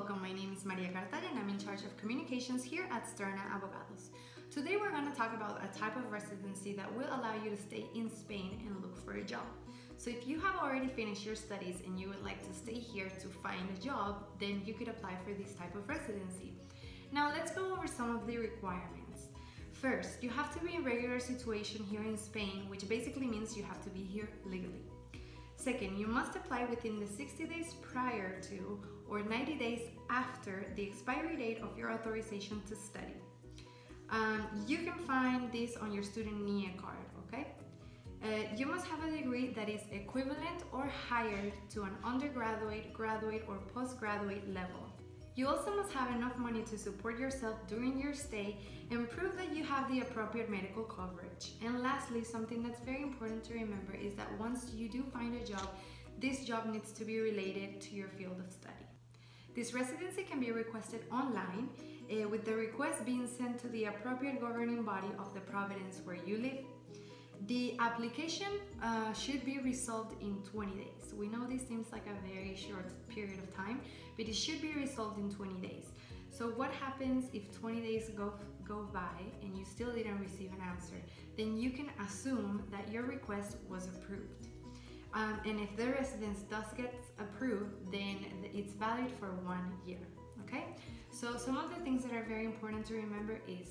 welcome. My name is Maria Cartaya and I'm in charge of communications here at Sterna Abogados. Today we're going to talk about a type of residency that will allow you to stay in Spain and look for a job. So if you have already finished your studies and you would like to stay here to find a job, then you could apply for this type of residency. Now let's go over some of the requirements. First, you have to be in regular situation here in Spain, which basically means you have to be here legally. Second, you must apply within the 60 days prior to or 90 days after the expiry date of your authorization to study. You can find this on your student NIE card, okay? You must have a degree that is equivalent or higher to an undergraduate, graduate, or postgraduate level. You also must have enough money to support yourself during your stay and prove that you have the appropriate medical coverage. And lastly, something that's very important to remember is that once you do find a job, this job needs to be related to your field of study. This residency can be requested online, with the request being sent to the appropriate governing body of the province where you live. The application should be resolved in 20 days. We know this seems like a very short period of time, but it should be resolved in 20 days. So what happens if 20 days go by and you still didn't receive an answer? Then you can assume that your request was approved. And if the residence does get approved, then it's valid for 1 year, okay? So some of the things that are very important to remember is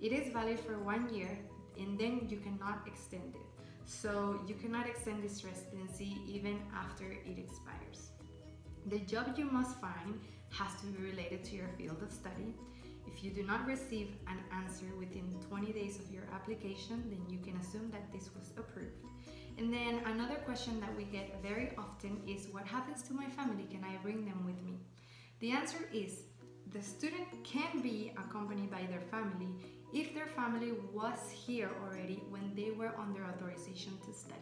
it is valid for 1 year, and then you cannot extend it. So you cannot extend this residency even after it expires. The job you must find has to be related to your field of study. If you do not receive an answer within 20 days of your application, then you can assume that this was approved. And then another question that we get very often is, what happens to my family? Can I bring them with me? The answer is, the student can be accompanied by their family if their family was here already when they were under authorization to study.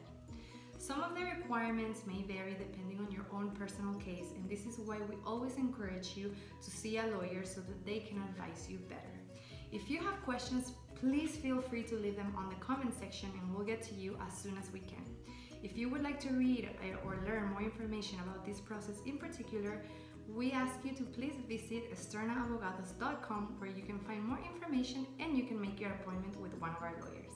Some of the requirements may vary depending on your own personal case, and this is why we always encourage you to see a lawyer so that they can advise you better. If you have questions, please feel free to leave them on the comment section and we'll get to you as soon as we can. If you would like to read or learn more information about this process in particular, we ask you to please visit esternaabogados.com, where you can find more information and you can make your appointment with one of our lawyers.